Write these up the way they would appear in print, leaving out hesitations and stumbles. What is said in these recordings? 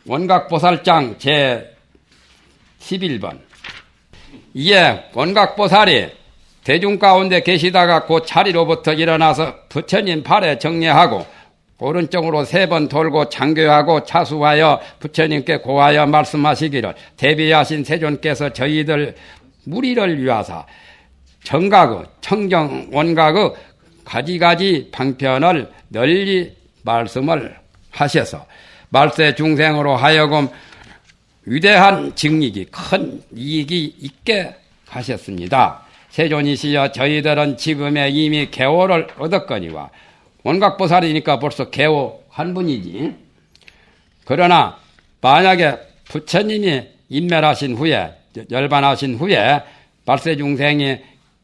원각보살장 제 11번. 이에 원각보살이 대중 가운데 계시다가 곧 자리로부터 일어나서 부처님 발에 정례하고 오른쪽으로 3번 돌고 장교하고 차수하여 부처님께 고하여 말씀하시기를, 대비하신 세존께서 저희들 무리를 위하사 정각의 청정 원각의 가지가지 방편을 널리 말씀을 하셔서 말세 중생으로 하여금 위대한 증익이, 큰 이익이 있게 하셨습니다. 세존이시여 저희들은 지금에 이미 개호를 얻었거니와, 원각보살이니까 벌써 개호 한 분이지. 그러나 만약에 부처님이 인멸하신 후에, 열반하신 후에 말세 중생이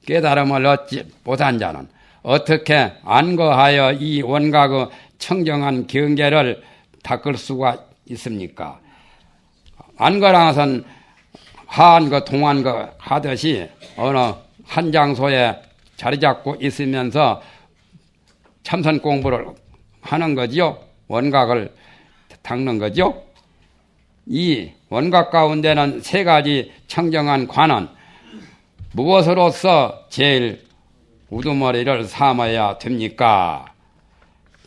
깨달음을 얻지 못한 자는 어떻게 안거하여 이 원각의 청정한 경계를 닦을 수가 있습니까? 안거란 것은 하안거 동안거 하듯이 어느 한 장소에 자리 잡고 있으면서 참선 공부를 하는 거지요. 원각을 닦는 거죠. 이 원각 가운데는 3가지 청정한 관은 무엇으로서 제일 우두머리를 삼아야 됩니까?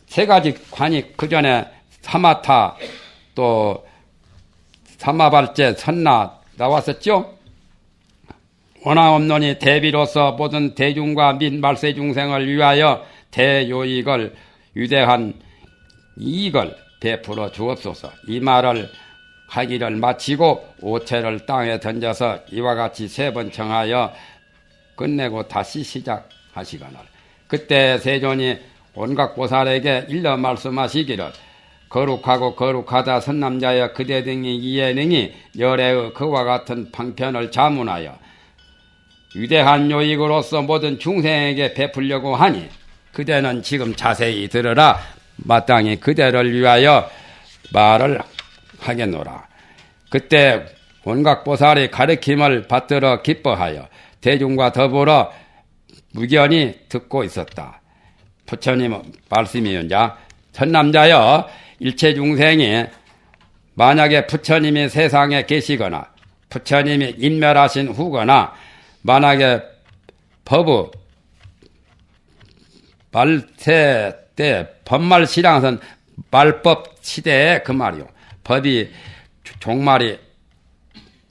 3가지 관이 그 전에 사마타 또 사마발제 선나 나왔었죠. 원하없노니 대비로서 모든 대중과 민 말세 중생을 위하여 대요익을, 위대한 이익을 베풀어 주옵소서. 이 말을 하기를 마치고 오체를 땅에 던져서 이와 같이 3번 청하여 끝내고 다시 시작하시거늘. 그때 세존이 원각보살에게 일러 말씀하시기를, 거룩하고 거룩하다 선남자여 그대 등이 이에 능히 열애의 그와 같은 방편을 자문하여 위대한 요익으로서 모든 중생에게 베풀려고 하니, 그대는 지금 자세히 들으라. 마땅히 그대를 위하여 말을 하겠노라. 그때 원각보살이 가르침을 받들어 기뻐하여 대중과 더불어 무견히 듣고 있었다. 부처님 말씀이윤자, 선남자여 일체 중생이 만약에 부처님이 세상에 계시거나 부처님이 인멸하신 후거나 만약에 법의 말세 때 법말시량은 말법 시대에 그 말이요. 법이 종말이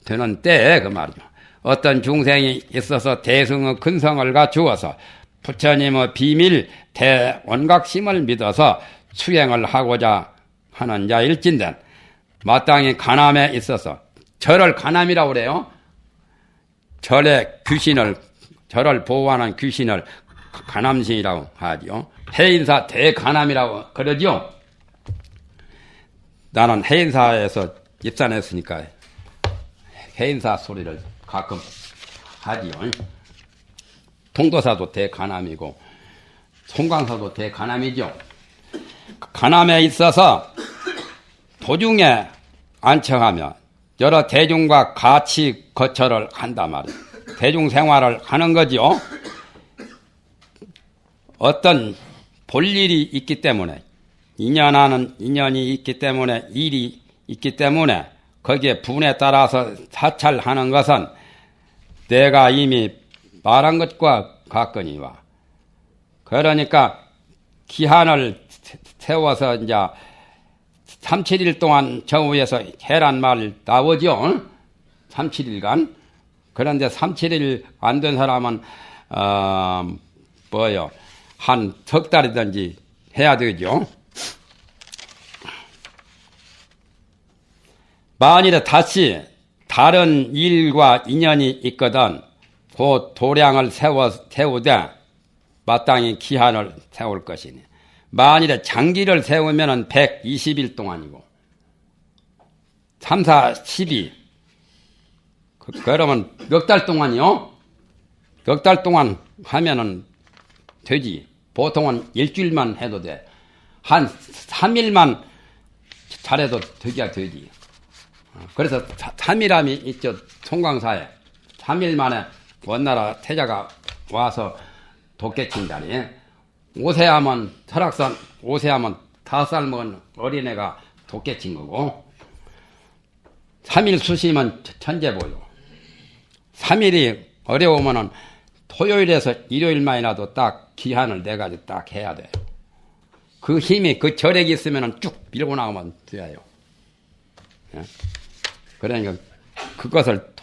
되는 때에 그 말이요. 어떤 중생이 있어서 대승의 근성을 갖추어서 부처님의 비밀 대원각심을 믿어서 수행을 하고자 하는 자일진된 마땅히 간암에 있어서, 절을 간암이라고 그래요. 절의 귀신을, 절을 보호하는 귀신을 간암신이라고 하죠. 해인사 대간암이라고 그러죠. 나는 해인사에서 입산했으니까 해인사 소리를 가끔 하지요. 통도사도 대간암이고 송광사도 대간암이죠. 간암에 있어서 도중에 안청하며 여러 대중과 같이 거처를 한단 말이에요. 대중생활을 하는 거죠. 어떤 볼일이 있기 때문에, 인연하는 인연이 있기 때문에, 일이 있기 때문에 거기에 분에 따라서 사찰하는 것은 내가 이미 말한 것과 같거니와, 그러니까 기한을 세워서 이제 3, 7일 동안 정우에서 해란 말 나오죠. 3, 7일간. 그런데 3, 7일 안 된 사람은 한 석 달이든지 해야 되죠. 만일에 다시 다른 일과 인연이 있거든 그 도량을 세우되 마땅히 기한을 세울 것이니, 만일에 장기를 세우면 120일 동안이고 3, 4, 12 그러면 몇 달 동안이요? 몇 달 동안 하면은 되지. 보통은 일주일만 해도 돼. 한 3일만 잘해도 되지. 그래서 3일함이 있죠. 송광사에 3일 만에 원나라 태자가 와서 도깨친다니. 5세하면 설악산 5세하면 5살 먹은 어린애가 도깨친 거고, 3일 수시면 천재보요. 3일이 어려우면은 토요일에서 일요일만이라도 딱 기한을 내가지고 딱 해야 돼요. 그 힘이 그 절액이 있으면은 쭉 밀고 나오면 돼요. 예? 그러니까 그것을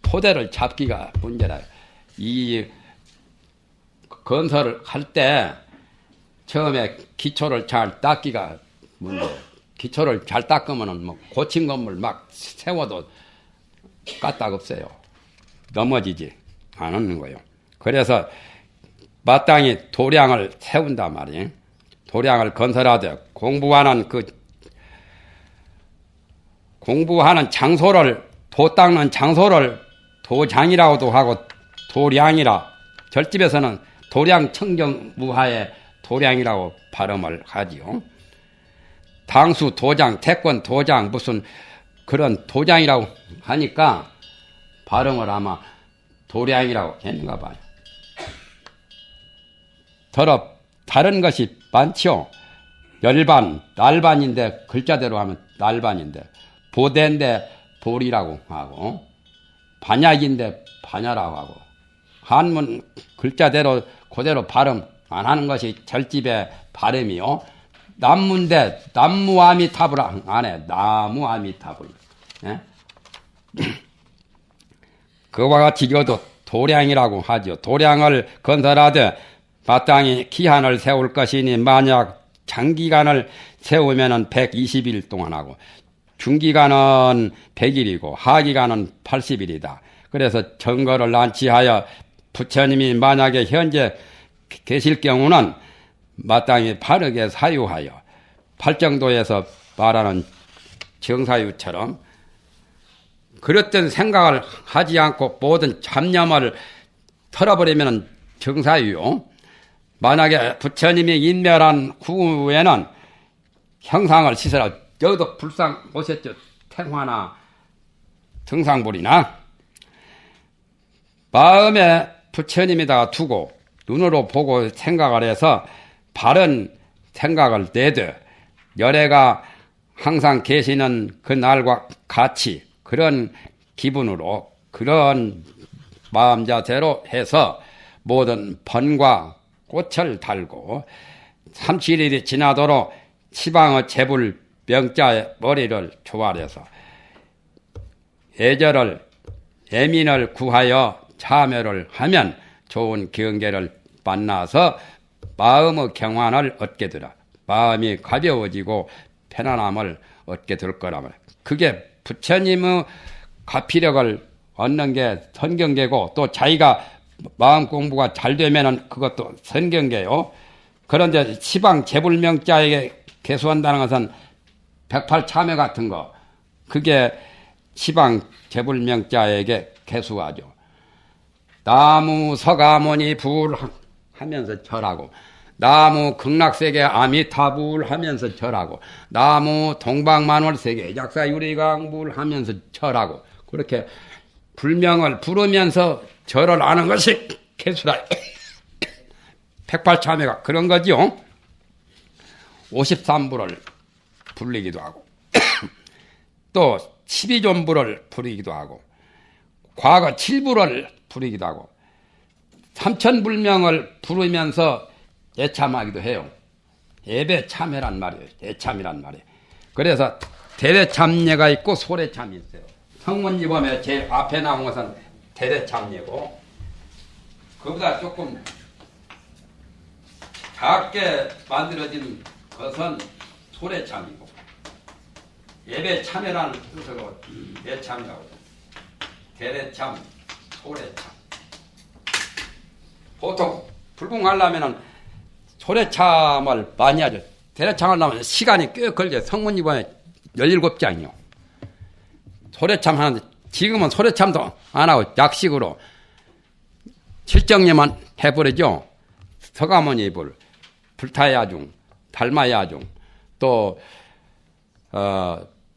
토대를 잡기가 문제라. 이 건설을 할 때 처음에 기초를 잘 닦기가 문제예요. 기초를 잘 닦으면은 뭐 고친 건물 막 세워도 까딱 없어요. 넘어지지 않는 거예요. 그래서 마땅히 도량을 세운단 말이에요. 도량을 건설하되 공부하는 장소를 도 닦는 장소를 도장이라고도 하고 도량이라 절집에서는 도량 청정무하에 도량이라고 발음을 하지요. 당수 도장, 태권 도장 무슨 그런 도장이라고 하니까 발음을 아마 도량이라고 했는가 봐요. 더러 다른 것이 많죠. 열반, 날반인데 글자대로 하면 날반인데 보대인데 보리라고 하고 반약인데 반야라고 하고 한문 글자대로 그대로 발음 안 하는 것이 절집의 발음이요. 남문데 남무아미타불 안 해. 나무아미타불. 예? 그와 같이 이것도 도량이라고 하죠. 도량을 건설하되 마땅히 기한을 세울 것이니 만약 장기간을 세우면은 120일 동안 하고 중기간은 100일이고 하기간은 80일이다. 그래서 정거를 난치하여 부처님이 만약에 현재 계실 경우는 마땅히 바르게 사유하여 팔정도에서 말하는 정사유처럼 그랬던 생각을 하지 않고 모든 잡념을 털어버리면 정사유요. 만약에 부처님이 인멸한 후에는 형상을 씻으라. 여기도 불상 오셨죠. 태화나 등상불이나 마음에 부처님에다가 두고 눈으로 보고 생각을 해서 바른 생각을 내되 열애가 항상 계시는 그 날과 같이 그런 기분으로 그런 마음 자세로 해서 모든 번과 꽃을 달고 37일이 지나도록 치방의 재불 명자의 머리를 조아려서 애민을 구하여 참여를 하면 좋은 경계를 만나서 마음의 경환을 얻게 되라. 마음이 가벼워지고 편안함을 얻게 될 거라면 그게 부처님의 가피력을 얻는 게 선경계고 또 자기가 마음 공부가 잘 되면은 그것도 선경계요. 그런데 시방 재불명자에게 개수한다는 것은 108참회 같은 거 그게 시방 재불명자에게 개수하죠. 나무 서가모니 불 하면서 절하고 나무 극락세계 아미타불 하면서 절하고 나무 동방만월세계 약사유리강불 하면서 절하고 그렇게 불명을 부르면서 절을 하는 것이 개수라. 108참회가 그런 거죠. 53부를 부르기도 하고 또 12존부를 부르기도 하고 과거 7부를 부르기도 하고 삼천불명을 부르면서 애참하기도 해요. 예배참회란 말이에요. 애참이란 말이에요. 그래서 대대참례가 있고 소래참이 있어요. 성문이범에 제일 앞에 나온 것은 대대참례고 그보다 조금 작게 만들어진 것은 소래참이고 예배참회라는 뜻으로 예참이라고 대대참, 소래참. 보통 불궁하려면은 소래참을 많이 하죠. 대대참을 하면 시간이 꽤 걸려요. 성문이범에 17장이요. 소래참 하는데 지금은 소래참도 안 하고 약식으로 실정례만 해버리죠. 서가모니 불, 불타야중, 달마야중, 또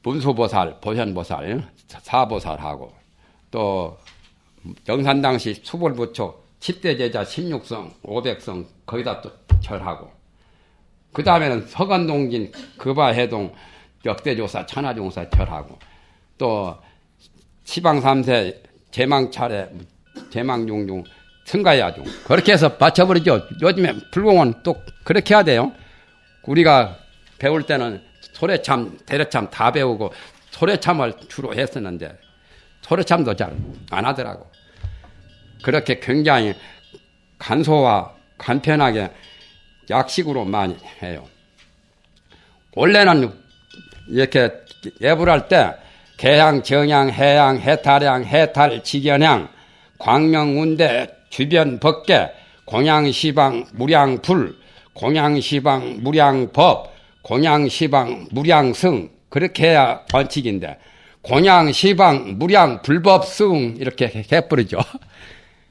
문수보살, 보현보살, 사보살하고 또 영산당시 수불부처 10대 제자 16성, 500성 거기다 또 절하고 그 다음에는 서간동진, 급화해동, 역대조사, 천하종사 절하고 또 시방 3세 제망차례 제망용중 승가야중 그렇게 해서 바쳐버리죠. 요즘에 불공은 또 그렇게 해야 돼요. 우리가 배울 때는 소래참, 대래참 다 배우고 소래참을 주로 했었는데 소래참도 잘 안 하더라고. 그렇게 굉장히 간소화 간편하게 약식으로 많이 해요. 원래는 이렇게 예불할 때 개향, 정향, 해향, 해탈향, 해탈, 직연향, 광명, 운대, 주변, 법계, 공양, 시방, 무량, 불, 공양, 시방, 무량, 법, 공양, 시방, 무량, 승 그렇게 해야 원칙인데 공양, 시방, 무량, 불법, 승 이렇게 해버리죠.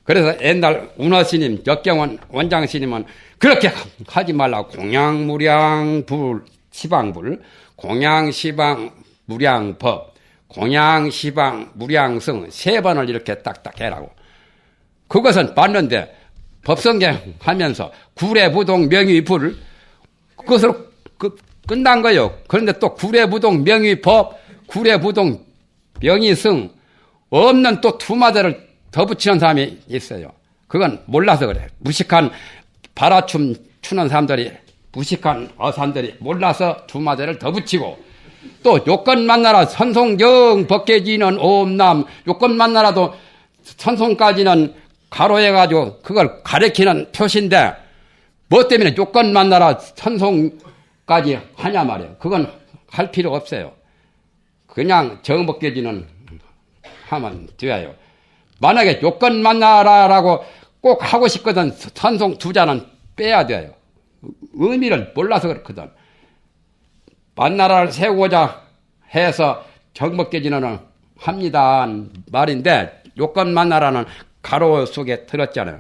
그래서 옛날 운어스님, 역경원 원장스님은 그렇게 하지 말라고 공양, 무량, 불, 시방불, 공양, 시방, 무량, 법, 공양, 시방, 무량, 승 세 번을 이렇게 딱딱 해라고. 그것은 맞는데 법성경 하면서 구례부동 명의불 그것으로 끝난 거예요. 그런데 또 구례부동 명의법, 구례부동 명의승 없는 또 두 마디를 더 붙이는 사람이 있어요. 그건 몰라서 그래. 무식한 바라춤 추는 사람들이 무식한 어산들이 몰라서 두 마디를 더 붙이고 또 요건 만나라 선송정 법계지는 오음남 요건 만나라도 선송까지는 가로해가지고 그걸 가리키는 표시인데 뭐 때문에 요건 만나라 선송까지 하냐 말이에요. 그건 할 필요 없어요. 그냥 정법계지는 하면 돼요. 만약에 요건 만나라라고 꼭 하고 싶거든 선송 두자는 빼야 돼요. 의미를 몰라서 그렇거든. 만나라를 세우고자 해서 정법계지는 합니다 말인데 요건 만나라는 가로 속에 들었잖아요.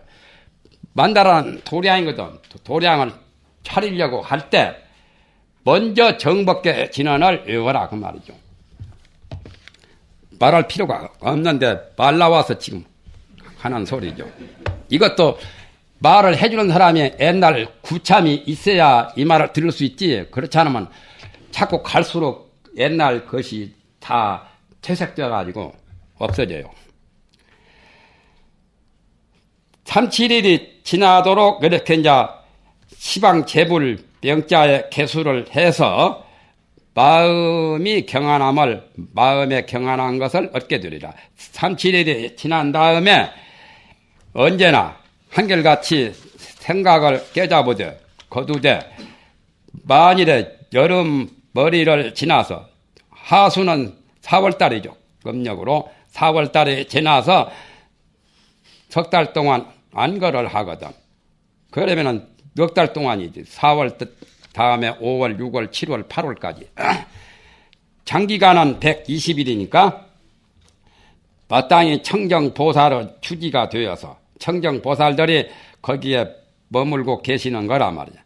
만나라는 도량이거든. 도량을 차리려고 할 때 먼저 정법계 진언을 외워라 그 말이죠. 말할 필요가 없는데 말 나와서 지금 하는 소리죠. 이것도 말을 해주는 사람이 옛날 구참이 있어야 이 말을 들을 수 있지. 그렇지 않으면 자꾸 갈수록 옛날 것이 다 퇴색되어가지고 없어져요. 37일이 지나도록 이렇게 이제 시방 재불 명자의 개수를 해서 마음이 경안함을 마음에 경안한 것을 얻게 되리라. 37일이 지난 다음에 언제나 한결같이 생각을 깨잡으되 거두되 만일에 여름 머리를 지나서 하수는 4월달이죠. 음력으로 4월달에 지나서 석 달 동안 안거를 하거든. 그러면은 몇 달 동안이지. 4월 다음에 5월, 6월, 7월, 8월까지. 장기간은 120일이니까 마땅히 청정보살의 추지가 되어서 청정보살들이 거기에 머물고 계시는 거란 말이야.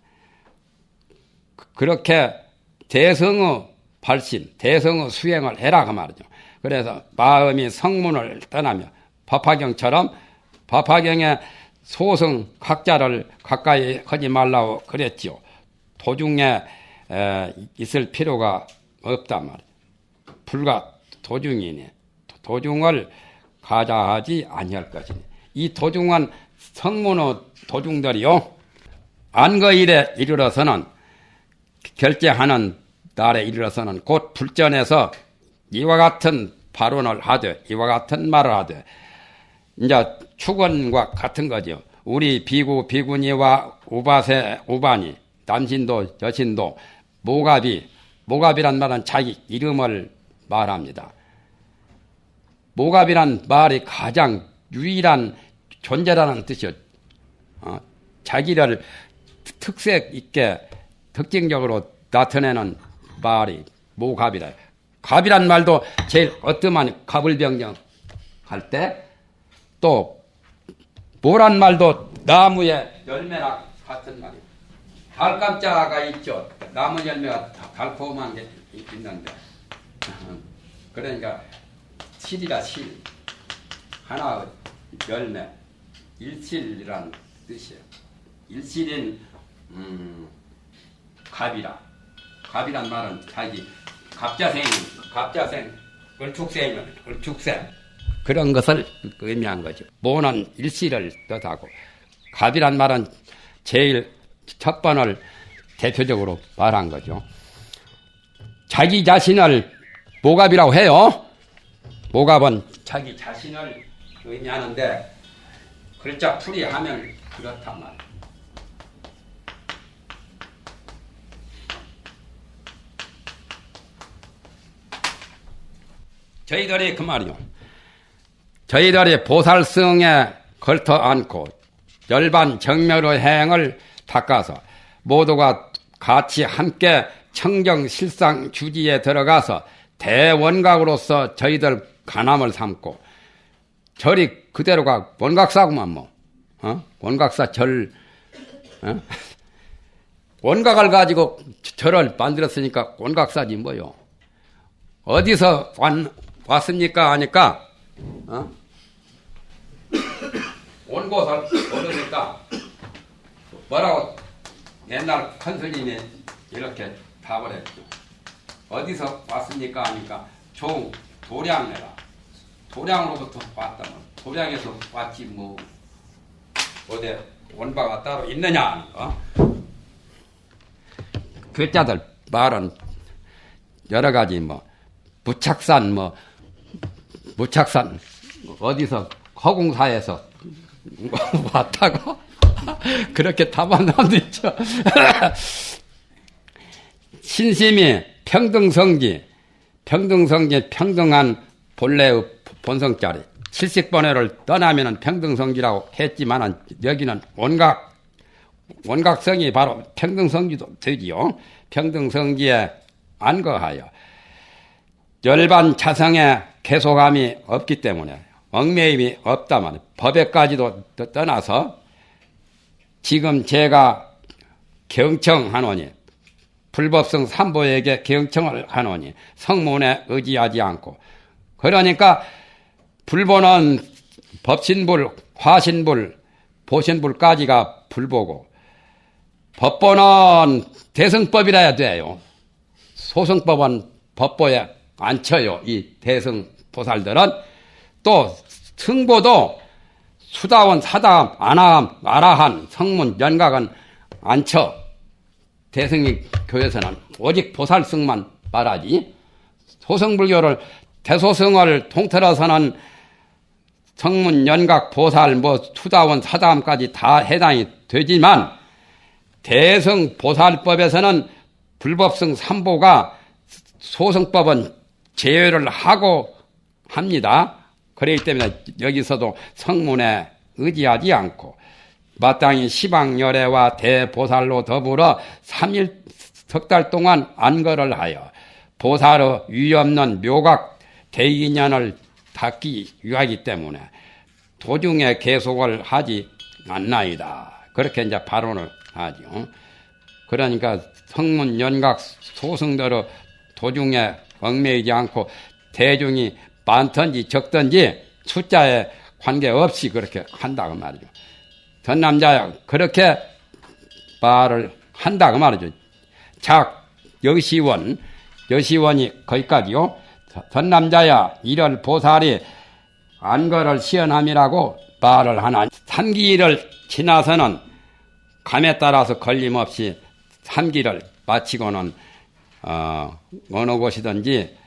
그렇게 대성의 발신, 대성의 수행을 해라 그 말이죠. 그래서 마음이 성문을 떠나며 법화경처럼 법화경의 소승 각자를 가까이 하지 말라고 그랬지요. 도중에 있을 필요가 없단 말이에요. 불가 도중이니 도중을 가자하지 아니할 것이니 이 도중은 성문의 도중들이요. 안거일에 이르러서는 결제하는 날에 이르러서는 곧 불전에서 이와 같은 발언을 하되 이와 같은 말을 하되 이제 축원과 같은 거죠. 우리 비구 비구니와 우바세 우바니 남신도 여신도 모갑이란 말은 자기 이름을 말합니다. 모갑이란 말이 가장 유일한 존재라는 뜻이요. 자기를 특색 있게 특징적으로 나타내는 말이 모갑이라. 갑이란 말도 제일 어떠한 갑을 병정할 때 또 모란 말도 나무의 열매랑 같은 말이에요. 달감자가 있죠. 나무 열매가 달콤한 게 있는데 그러니까 실이라 실 하나 열매 일실이란 뜻이에요. 일실인 갑이라. 갑이란 말은 자기 갑자생 을축생이면 을축생 그런 것을 의미한 거죠. 모는 일시를 뜻하고 갑이란 말은 제일 첫 번을 대표적으로 말한 거죠. 자기 자신을 모갑이라고 해요. 모갑은 자기 자신을 의미하는데 글자 풀이하면 그렇단 말이에요. 저희들이 그 말이요. 저희들이 보살승에 걸터 앉고 열반 정멸의 행을 닦아서 모두가 같이 함께 청정실상 주지에 들어가서 대원각으로서 저희들 간암을 삼고 절이 그대로가 원각사구만 뭐. 원각사 절. 원각을 가지고 절을 만들었으니까 원각사지 뭐요. 어디서 왔습니까 하니까 온 곳을 모르니까 뭐라고 옛날 큰 스님이 이렇게 답을 했죠. 어디서 왔습니까 하니까 도량내라. 도량으로부터 왔다면 도량에서 왔지 뭐 어디 온 바가 따로 있느냐. 괴짜들 말은 여러 가지 뭐 무착산 어디서 허공사에서 왔다고 그렇게 답한 사람도 있죠. 신심이 평등성지 평등한 본래의 본성자리 70번회를 떠나면은 평등성지라고 했지만은 여기는 원각성이 바로 평등성지도 되지요. 평등성지에 안거하여 열반 차성에 개소감이 없기 때문에 얽매임이 없다만 법에까지도 떠나서 지금 제가 경청하노니 불법성 삼보에게 경청을 하노니 성문에 의지하지 않고 그러니까 불보는 법신불, 화신불, 보신불까지가 불보고 법보는 대승법이라야 돼요. 소승법은 법보에 안 쳐요. 이 대승보살들은 또 승보도 수다원, 사다함, 아나함, 아라한, 성문, 연각은 안 쳐. 대승이 교에서는 오직 보살승만 말하지. 소승불교를 대소승을 통틀어서는 성문, 연각, 보살, 수다원, 사다함까지 다 해당이 되지만 대승 보살법에서는 불법승 삼보가 소승법은 제외를 하고 합니다. 그렇기 때문에 여기서도 성문에 의지하지 않고 마땅히 시방열애와 대보살로 더불어 3일 석 달 동안 안거를 하여 보살의 위없는 묘각 대인연을 닦기 위하기 때문에 도중에 계속을 하지 않나이다. 그렇게 이제 발언을 하죠. 그러니까 성문, 연각, 소승들의 도중에 얽매이지 않고 대중이 많든지 적든지 숫자에 관계없이 그렇게 한다고 말이죠. 전남자야 그렇게 말을 한다고 말이죠. 여시원이 거기까지요. 전남자야 이럴 보살이 안거를 시연함이라고 말을 하나. 3기를 지나서는 감에 따라서 걸림없이 3기를 마치고는 어느 곳이든지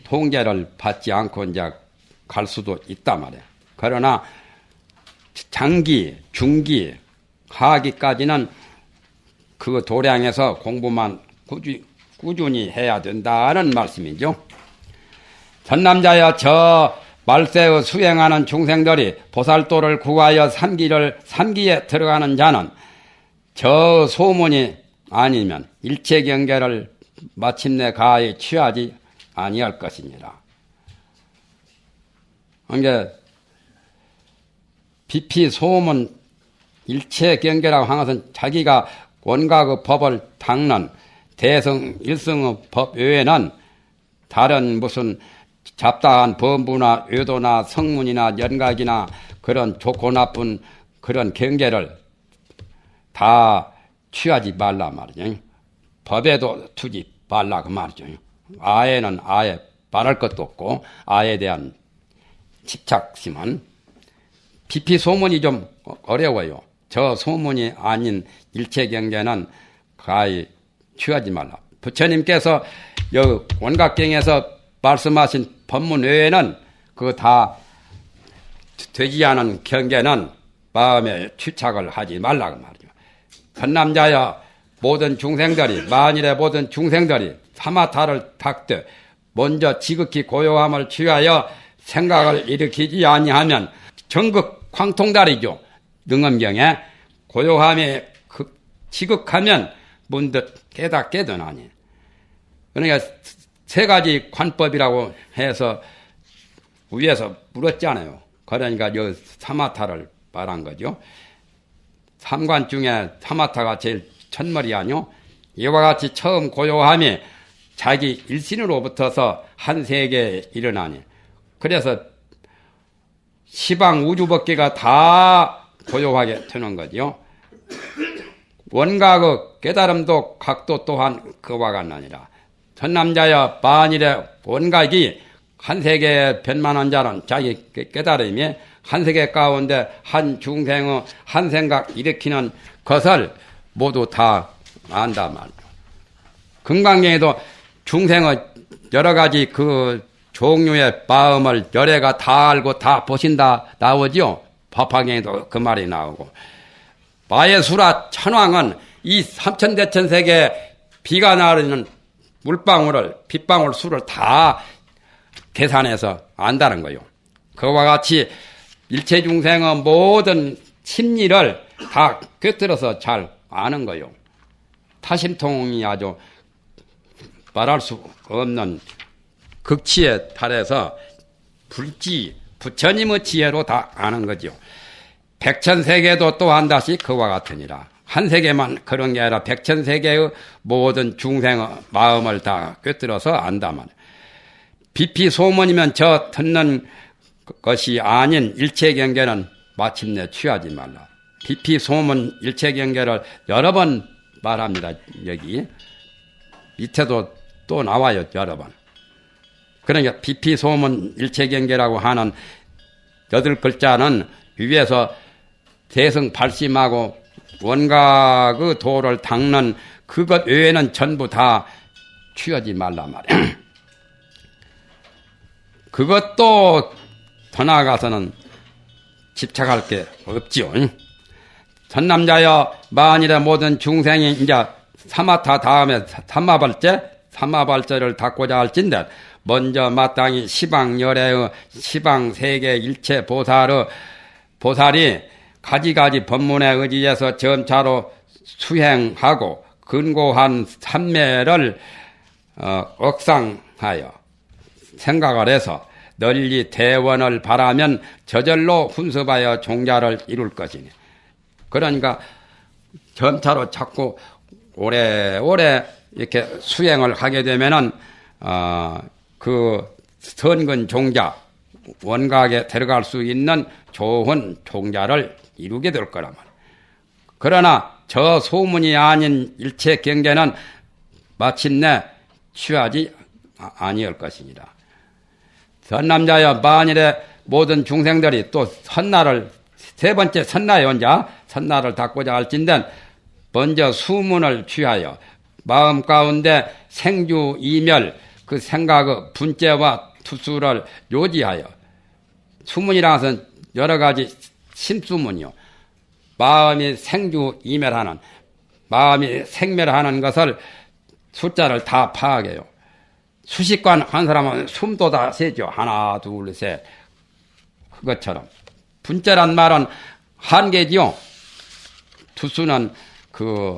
통제를 받지 않고 이제 갈 수도 있단 말이에요. 그러나 장기, 중기, 하기까지는 그 도량에서 공부만 꾸준히 해야 된다는 말씀이죠. 전남자여 저 말세의 수행하는 중생들이 보살도를 구하여 3기에 들어가는 자는 저 소문이 아니면 일체경계를 마침내 가히 취하지 아니할 것입니다. 그러니까 비피 소문 일체경계라고 하는 것은 자기가 원각의 법을 닦는 대성 일성의 법 외에는 다른 무슨 잡다한 범부나 외도나 성문이나 연각이나 그런 좋고 나쁜 그런 경계를 다 취하지 말라 말이죠. 법에도 두지 말라 그 말이죠. 아예는 아예 말할 것도 없고 아에 대한 집착심은 비피 소문이 좀 어려워요. 저 소문이 아닌 일체 경계는 가히 취하지 말라. 부처님께서 여 원각경에서 말씀하신 법문 외에는 그거 다 되지 않은 경계는 마음에 취착을 하지 말라고 말이죠. 선남자여 모든 중생들이 만일에 모든 중생들이 사마타를 닦되 먼저 지극히 고요함을 취하여 생각을 일으키지 아니하면 전극 황통달이죠. 능엄경에 고요함이 지극하면 문득 깨닫게 되나니. 그러니까 세 가지 관법이라고 해서 위에서 물었잖아요. 그러니까 요 사마타를 말한 거죠. 삼관 중에 사마타가 제일 첫머리 아니요. 이와 같이 처음 고요함이 자기 일신으로부터서 한 세계에 일어나니. 그래서 시방 우주법계가 다 고요하게 되는 거죠. 원각의 깨달음도 각도 또한 그와 같나니라. 전남자여 만일에 원각이 한 세계에 변만한 자는 자기 깨달음이 한 세계 가운데 한 중생의 한 생각 일으키는 것을 모두 다 안다 말이죠. 금강경에도 중생의 여러 가지 그 종류의 마음을 열애가 다 알고 다 보신다 나오죠. 법화경에도 그 말이 나오고. 마예수라 천왕은 이 삼천대천세계 비가 나르는 물방울을 빗방울 수를 다 계산해서 안다는 거요. 그와 같이 일체 중생의 모든 심리를 다 꿰뚫어서 잘 아는 거요. 타심통이 아주 말할 수 없는 극치에 달해서 불지 부처님의 지혜로 다 아는 거죠. 백천세계도 또한 다시 그와 같으니라. 한 세계만 그런 게 아니라 백천세계의 모든 중생의 마음을 다 꿰뚫어서 안다만. 비피 소문이면 저 듣는 것이 아닌 일체경계는 마침내 취하지 말라. 비피 소문 일체경계를 여러 번 말합니다. 여기 밑에도 또 나와요. 여러 번. 그러니까 비피 소문 일체경계라고 하는 8글자는 위에서 대승 발심하고 원각의 도를 닦는 그것 외에는 전부 다 취하지 말라 말이야. 그것도 더 나아가서는 집착할 게 없지요. 전남자여 만일에 모든 중생이 이제 사마타 다음에 삼마발제를 닦고자 할진데 먼저 마땅히 시방열애의 시방세계 일체 보살이 가지가지 법문에 의지해서 점차로 수행하고 근고한 삼매를 억상하여 생각을 해서 널리 대원을 바라면 저절로 훈습하여 종자를 이룰 것이니. 그러니까 점차로 자꾸 오래오래 이렇게 수행을 하게 되면은 그 선근 종자 원각에 들어갈 수 있는 좋은 종자를 이루게 될 거란 말이에요. 그러나 저 소문이 아닌 일체 경계는 마침내 취하지 아니할 것이니라. 선남자여 만일에 모든 중생들이 또 선나를 세 번째 선나에 혼자 선나를 닦고자 할진된 먼저 수문을 취하여 마음 가운데 생주 이멸 그 생각의 분재와 투수를 요지하여 수문이라 해서 여러 가지 심수문이요. 마음이 생주 이멸하는 마음이 생멸하는 것을 숫자를 다 파악해요. 수식관 한 사람은 숨도 다 세죠. 하나 둘 셋 그것처럼 분재란 말은 한계지요. 투수는 그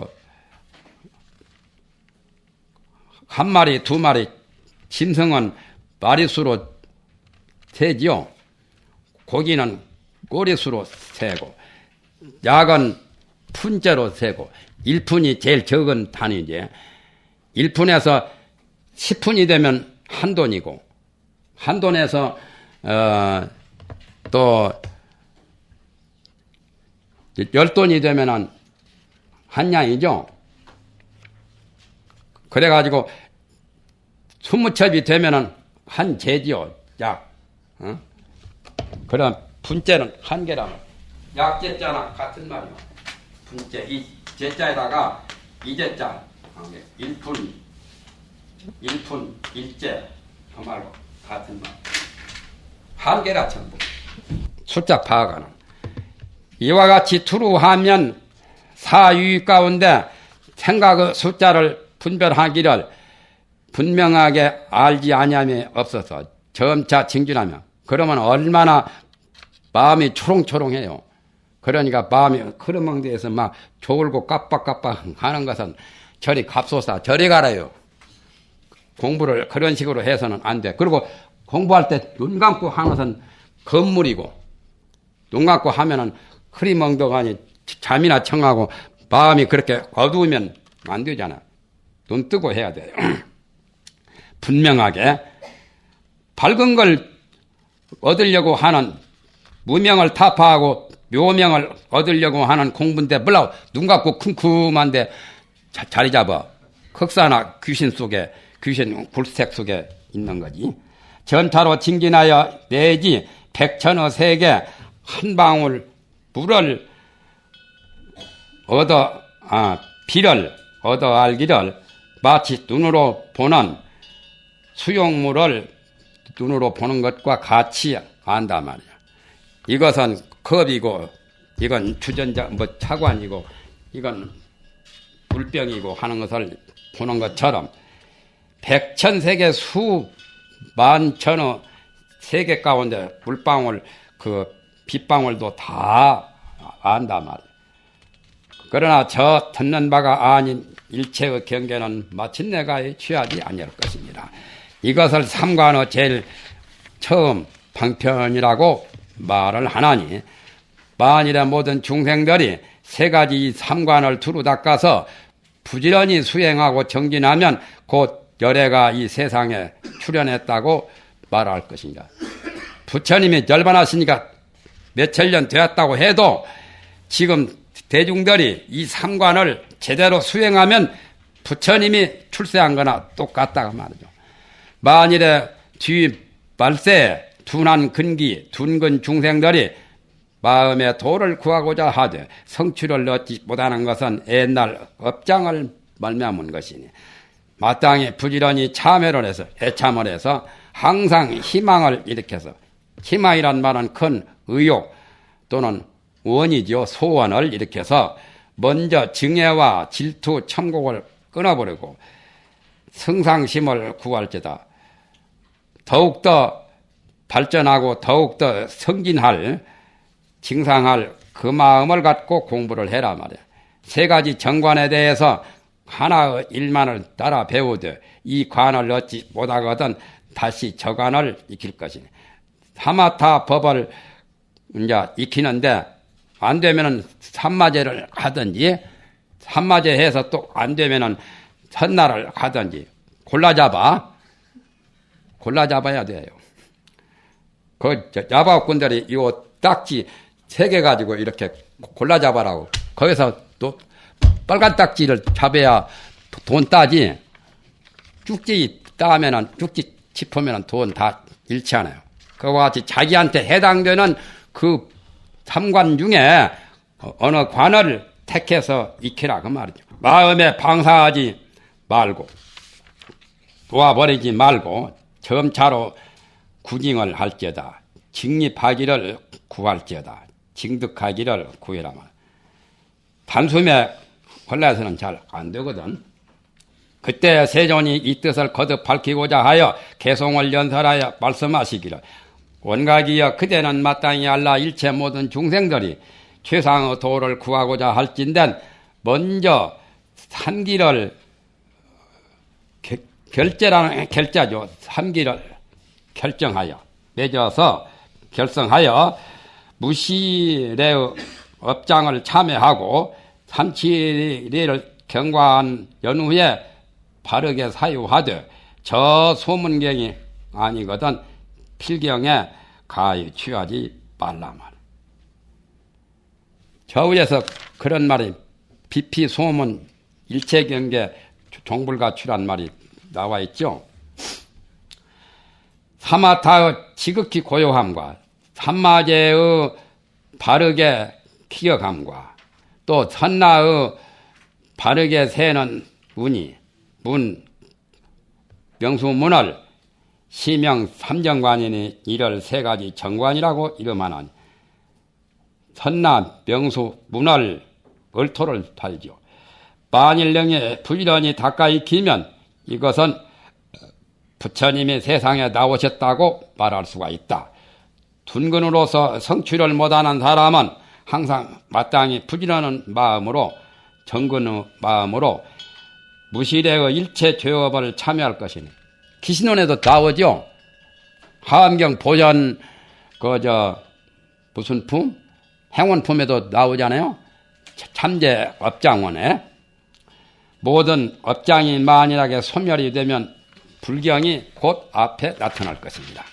한 마리 두 마리 짐승은 마리수로 세지요. 고기는 꼬리수로 세고 약은 푼째로 세고 1푼이 제일 적은 단위지. 1푼에서 10푼이 되면 한 돈이고 한 돈에서 또 10돈이 되면 한 양이죠. 그래가지고 20첩이 되면 한 재지요. 약. 그럼 분자는 한 개라면 약제자나 같은 말이요. 분자 이 제자에다가 이제자 일푼 일제 그 말로 같은 말. 한 개라 전부. 숫자 파악하는. 이와 같이 투루하면 사유의 가운데 생각의 숫자를 분별하기를 분명하게 알지 아니함이 없어서 점차 징진하면 그러면 얼마나 마음이 초롱초롱해요. 그러니까 마음이 흐르멍대에서 막 졸고 깜빡깜빡 하는 것은 저리 갑소사 저리 가라요. 공부를 그런 식으로 해서는 안 돼. 그리고 공부할 때 눈 감고 하는 것은 건물이고 눈 감고 하면은 흐리멍덩하니 잠이나 청하고 마음이 그렇게 어두우면 안 되잖아. 눈 뜨고 해야 돼요. 분명하게 밝은 걸 얻으려고 하는 무명을 타파하고 묘명을 얻으려고 하는 공부인데 몰라 눈 감고 쿰쿰한데 자리 잡아. 흑사나 귀신 속에 귀신 굴색 속에 있는 거지. 전차로 징진하여 내지 백천어 세계 한 방울 물을 비를 얻어 알기를 마치 눈으로 보는 수용물을 눈으로 보는 것과 같이 안단 말이야. 이것은 컵이고 이건 주전자 차관이고 이건 물병이고 하는 것을 보는 것처럼 백천세계 수만천어 세계 가운데 물방울 그 빗방울도 다 안단 말이야. 그러나 저 듣는 바가 아닌 일체의 경계는 마침내가 취하지 아니할 것입니다. 이것을 삼관의 제일 처음 방편이라고 말을 하나니 만일에 모든 중생들이 세 가지 삼관을 두루 닦아서 부지런히 수행하고 정진하면 곧 열애가 이 세상에 출현했다고 말할 것입니다. 부처님이 열반하시니까 몇천 년 되었다고 해도 지금 대중들이 이 삼관을 제대로 수행하면 부처님이 출세한 거나 똑같다고 말이죠. 만일에 뒤 말세에 둔한 근기, 둔근 중생들이 마음의 도를 구하고자 하되 성취를 얻지 못하는 것은 옛날 업장을 말미암은 것이니 마땅히 부지런히 참회를 해서 애참을 해서 항상 희망을 일으켜서 희망이란 말은 큰 의욕 또는 원이죠. 소원을 일으켜서 먼저 증애와 질투, 천곡을 끊어버리고 성상심을 구할지다. 더욱더 발전하고 더욱더 성진할 징상할 그 마음을 갖고 공부를 해라 말이야. 세 가지 정관에 대해서 하나의 일만을 따라 배우되 이 관을 얻지 못하거든 다시 저관을 익힐 것이니 사마타 법을 이제 익히는데 안 되면은 삼마제를 하든지 삼마제 해서 또 안 되면은 선나를 하든지 골라잡아야 돼요. 그 야바꾼들이 이거 딱지 3개 가지고 이렇게 골라잡아라고. 거기서 또 빨간 딱지를 잡아야 돈 따지. 쭉지 따면은 쭉지 짚으면은 돈 다 잃지 않아요. 그와 같이 자기한테 해당되는 그 삼관 중에 어느 관을 택해서 익히라 그 말이죠. 마음에 방사하지 말고 놓아버리지 말고 점차로 구징을 할지어다. 직립하기를 구할지어다. 징득하기를 구해라 말. 단숨에 걸려서는 잘 안 되거든. 그때 세존이 이 뜻을 거듭 밝히고자 하여 개송을 연설하여 말씀하시기를 원각이여 그대는 마땅히 알라 일체 모든 중생들이 최상의 도를 구하고자 할진된 먼저 삼기를 결제라는 결자죠. 삼기를 결정하여 맺어서 결성하여 무시례의 업장을 참여하고 삼치례를 경과한 연후에 바르게 사유하되 저 소문경이 아니거든 필경에 가히 취하지 말라 말. 저 위에서 그런 말이 비피 소문 일체경계 종불가출한 말이 나와 있죠. 사마타의 지극히 고요함과 참마제의 바르게 기억함과 또 선나의 바르게 세는 운이 명수문을 시명 삼정관이니 이를 세 가지 정관이라고 이름하는 선나 명수 문을 을토를 달죠. 만일 능에 부지런히 가까이 기면 이것은 부처님이 세상에 나오셨다고 말할 수가 있다. 둔근으로서 성취를 못하는 사람은 항상 마땅히 부지런한 마음으로 정근의 마음으로 무실의 일체 죄업을 참여할 것이니 기신론에도 나오죠. 하암경 보전 무슨 품? 행원품에도 나오잖아요. 참제 업장원에 모든 업장이 만일하게 소멸이 되면 불경이 곧 앞에 나타날 것입니다.